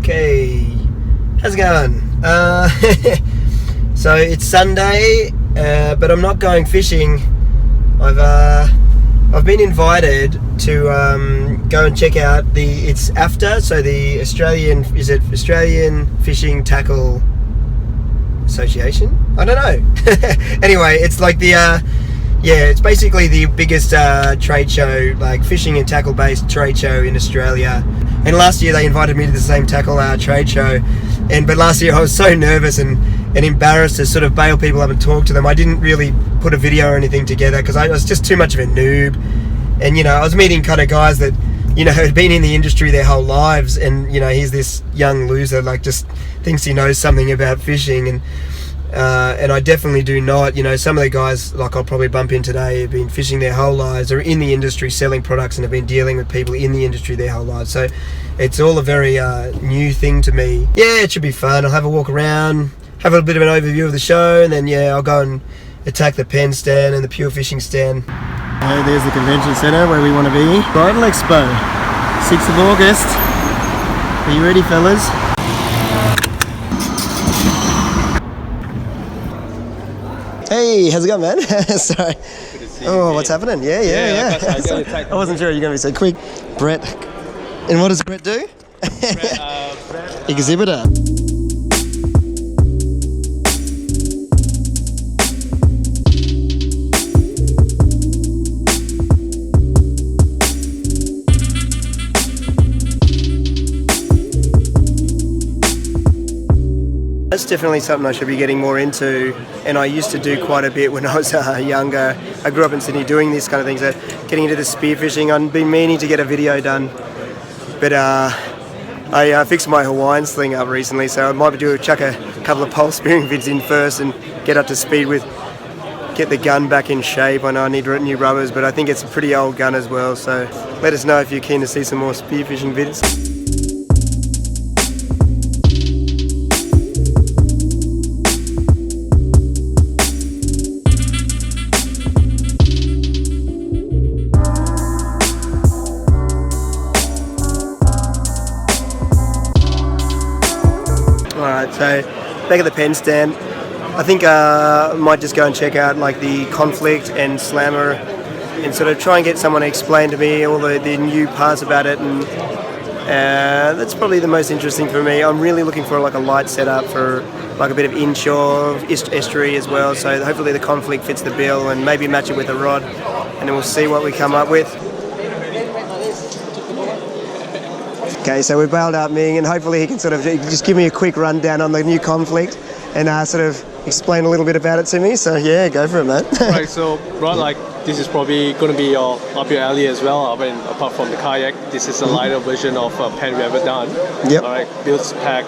Okay, how's it going? So it's Sunday, but I'm not going fishing. I've been invited to go and check out it's AFTA, so the Australian Fishing Tackle Association? I don't know. Anyway, it's like it's basically the biggest trade show, like fishing and tackle based trade show in Australia. And last year they invited me to the same tackle trade show, but last year I was so nervous and embarrassed to sort of bail people up and talk to them. I didn't really put a video or anything together because I was just too much of a noob. And I was meeting kind of guys that had been in the industry their whole lives, and he's this young loser, like, just thinks he knows something about fishing, and I definitely do not. Some of the guys, like I'll probably bump in today, have been fishing their whole lives, are in the industry selling products, and have been dealing with people in the industry their whole lives. So it's all a very new thing to me. Yeah, it should be fun. I'll have a walk around, have a bit of an overview of the show, and then I'll go and attack the Penn stand and the Pure Fishing stand. There's the convention centre where we want to be. Bridal Expo, 6th of August. Are you ready, fellas? Hey, how's it going, man? Sorry. Good to see you, what's happening? Yeah. I wasn't sure you were going to be so quick. Brett. And what does Brett do? Brett, exhibitor. That's definitely something I should be getting more into, and I used to do quite a bit when I was younger. I grew up in Sydney doing this kind of thing, so getting into the spearfishing. I've been meaning to get a video done, but I fixed my Hawaiian sling up recently, so I might chuck a couple of pole spearing vids in first and get up to speed get the gun back in shape. I know I need new rubbers, but I think it's a pretty old gun as well, so let us know if you're keen to see some more spearfishing vids. Alright, so back at the Penn stand, I think I might just go and check out like the Conflict and Slammer and sort of try and get someone to explain to me all the new parts about it, and that's probably the most interesting for me. I'm really looking for like a light setup for like a bit of inshore, estuary as well, so hopefully the Conflict fits the bill and maybe match it with a rod, and then we'll see what we come up with. Okay, so we bailed out Ming, and hopefully he can sort of just give me a quick rundown on the new Conflict and sort of explain a little bit about it to me. So yeah, go for it, mate. Right, so like this is probably going to be up your alley as well. I mean, apart from the Kayak, this is a lighter version of Penn we've ever done. Yep. All right, built pack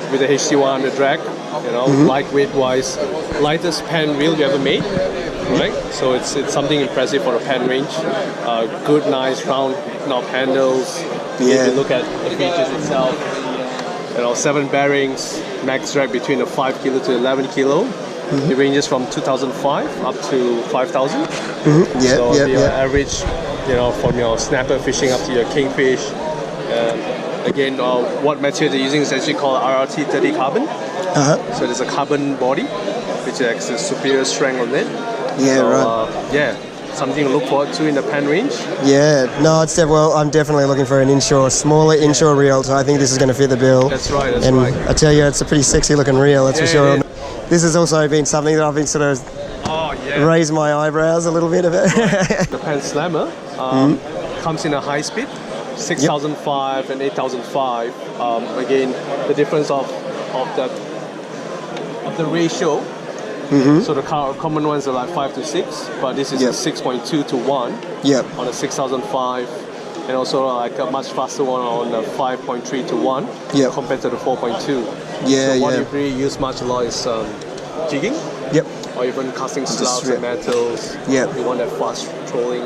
with a HC1 under drag. Lightweight wise, lightest Penn reel we ever made. Right, so it's something impressive for a Penn range. Good, nice round knob handles. Yeah. If you look at the features itself, 7 bearings, max drag between a 5 kilo to 11 kilo. It ranges from 2005 up to 5,000. So the average, from your snapper fishing up to your kingfish. Again, what material they're using is actually called RRT 30 carbon. So there's a carbon body, which has a superior strength on it. Something to look forward to in the Penn range. Yeah, no, I'm definitely looking for an smaller inshore reel, so I think this is going to fit the bill. That's right. I tell you, it's a pretty sexy looking reel, that's for sure. This has also been something that I've been sort of raised my eyebrows a little bit about. The Penn Slammer comes in a high speed, 6,005 and 8,005. Again, the difference of the ratio. So the common ones are like 5 to 6, but this is a 6.2 to 1 on a 6,005, and also like a much faster one on a 5.3 to 1 compared to the 4.2. So what you really use a lot is jigging, or even casting slouts and metals. You want that fast trolling.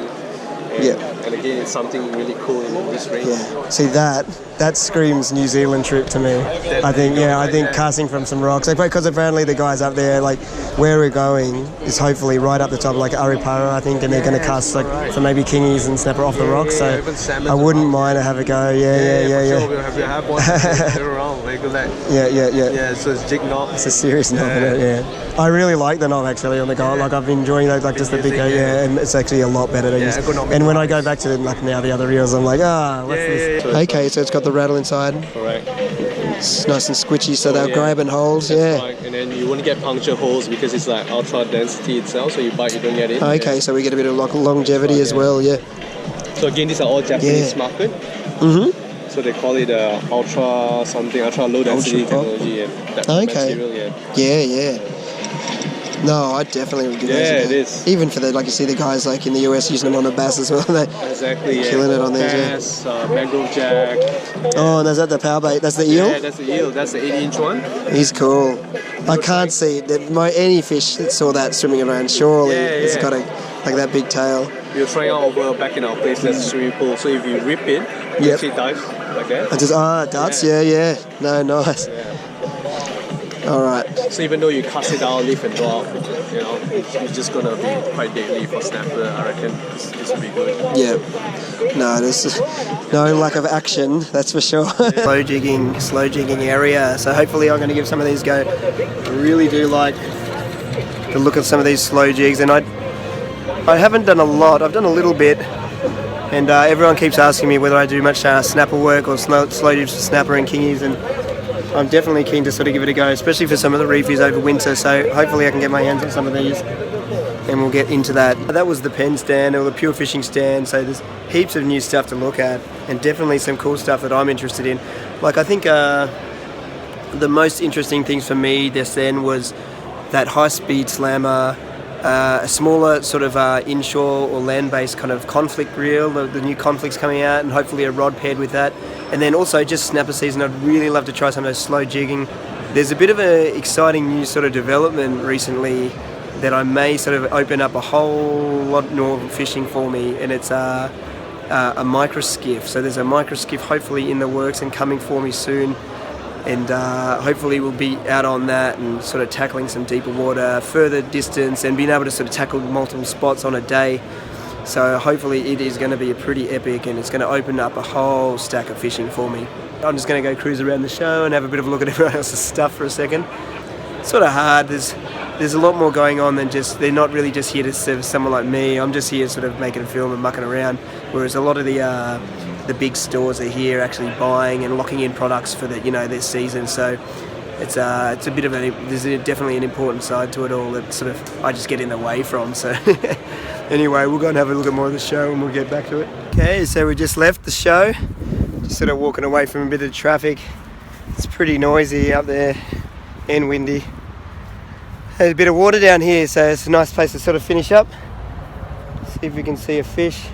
And again, it's something really cool in this range. See that? that screams New Zealand trip to me. I think, yeah, I think casting from some rocks. Because apparently the guys up there, like, where we're going is hopefully right up the top, like Aripara, I think, and they're going to cast, like, for maybe kingies and snapper off the rocks, so I wouldn't mind to have a go. Yeah. Sure, we'll have one around, like that. Yeah. Yeah, so it's jig knob. It's a serious knob, yeah. I really like the knob, actually, on the Gold. Like, I've been enjoying those, like, just the bigger, and it's actually a lot better to use. And when I go back to, like, now the other reels, I'm like, what's this? Okay, so it's got the rattle inside. Correct. It's nice and squishy, so they'll grab and hold. That's right. And then you wouldn't get puncture holes because it's like ultra density itself, so you bite, you don't get it. Okay, so we get a bit of longevity as well, So again, these are all Japanese market. Mm-hmm. So they call it ultra low density technology and that material. Yeah. No, I definitely would give those a go. It is. Even for like you see the guys like in the US using them on the bass as well. Exactly. Killing it on there. Bass, mangrove jack. Oh, and is that the power bait? That's the eel? Yeah, that's the eel. That's the 8-inch one. He's cool. I can't see any fish that saw that swimming around. Surely it's got like that big tail. We're trying out over back in our place. There's a swimming pool. So if you rip it, you actually dive like that. It darts. Yeah. No, nice. Yeah. All right. So even though you cast it down, leaf and drop, it's just gonna be quite deadly for snapper. I reckon this will be good. Yeah. No, there's no lack of action, that's for sure. slow jigging area. So hopefully I'm going to give some of these a go. I really do like the look of some of these slow jigs, and I haven't done a lot. I've done a little bit, and everyone keeps asking me whether I do much snapper work or slow jigs for snapper and kingies, and I'm definitely keen to sort of give it a go, especially for some of the reefies over winter, so hopefully I can get my hands on some of these and we'll get into that. That was the Penn stand, or the pure fishing stand, so there's heaps of new stuff to look at and definitely some cool stuff that I'm interested in. Like, I think the most interesting things for me this then was that high-speed slammer, a smaller sort of inshore or land-based kind of conflict reel, the new conflicts coming out, and hopefully a rod paired with that. And then also just snapper season, I'd really love to try some of those slow jigging. There's a bit of an exciting new sort of development recently that I may sort of open up a whole lot more fishing for me, and it's a micro skiff. So there's a micro skiff hopefully in the works and coming for me soon, and hopefully we'll be out on that and sort of tackling some deeper water, further distance, and being able to sort of tackle multiple spots on a day. So hopefully it is going to be a pretty epic, and it's going to open up a whole stack of fishing for me. I'm just going to go cruise around the show and have a bit of a look at everyone else's stuff for a second. It's sort of hard. There's a lot more going on than just, they're not really just here to serve someone like me. I'm just here sort of making a film and mucking around, whereas a lot of the big stores are here actually buying and locking in products for their season. So it's a bit of there's definitely an important side to it all that sort of I just get in the way from. So anyway, we'll go and have a look at more of the show and we'll get back to it. Okay, so we just left the show, just sort of walking away from a bit of traffic. It's pretty noisy up there and windy. There's a bit of water down here, so it's a nice place to sort of finish up. See if we can see a fish.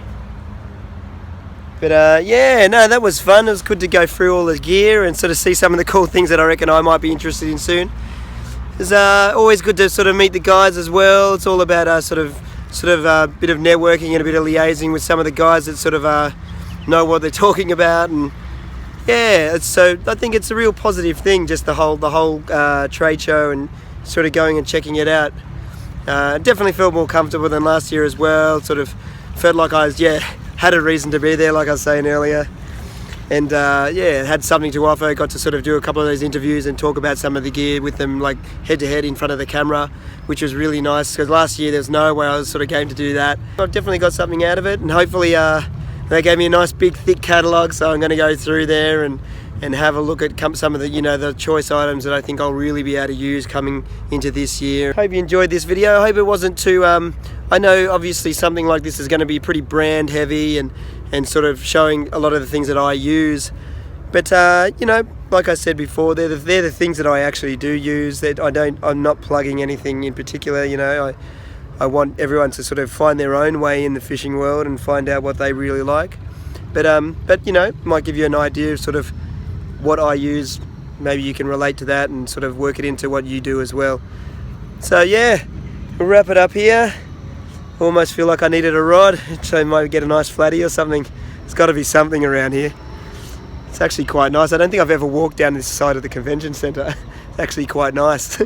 But that was fun. It was good to go through all the gear and sort of see some of the cool things that I reckon I might be interested in soon. It's always good to sort of meet the guys as well. It's all about sort of a bit of networking and a bit of liaising with some of the guys that sort of know what they're talking about, and so I think it's a real positive thing, just the whole trade show and sort of going and checking it out. Definitely felt more comfortable than last year as well. Sort of felt like I had a reason to be there, like I was saying earlier, and had something to offer. Got to sort of do a couple of those interviews and talk about some of the gear with them, like head to head in front of the camera, which was really nice, because last year there's no way I was sort of game to do that. I've definitely got something out of it, and hopefully they gave me a nice big thick catalogue, so I'm going to go through there and have a look at some of the the choice items that I think I'll really be able to use coming into this year. Hope you enjoyed this video. I hope it wasn't too I know obviously something like this is going to be pretty brand heavy and sort of showing a lot of the things that I use, but like I said before, they're the things that I actually do use. That I'm not plugging anything in particular. I want everyone to sort of find their own way in the fishing world and find out what they really like, but might give you an idea of sort of what I use. Maybe you can relate to that and sort of work it into what you do as well. So we'll wrap it up here. Almost feel like I needed a rod, so I might get a nice flatty or something. There's got to be something around here. It's actually quite nice. I don't think I've ever walked down this side of the convention centre. It's actually quite nice.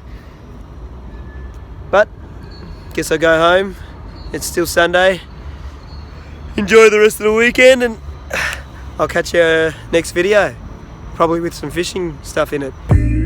But guess I'll go home. It's still Sunday. Enjoy the rest of the weekend, and I'll catch you next video, probably with some fishing stuff in it.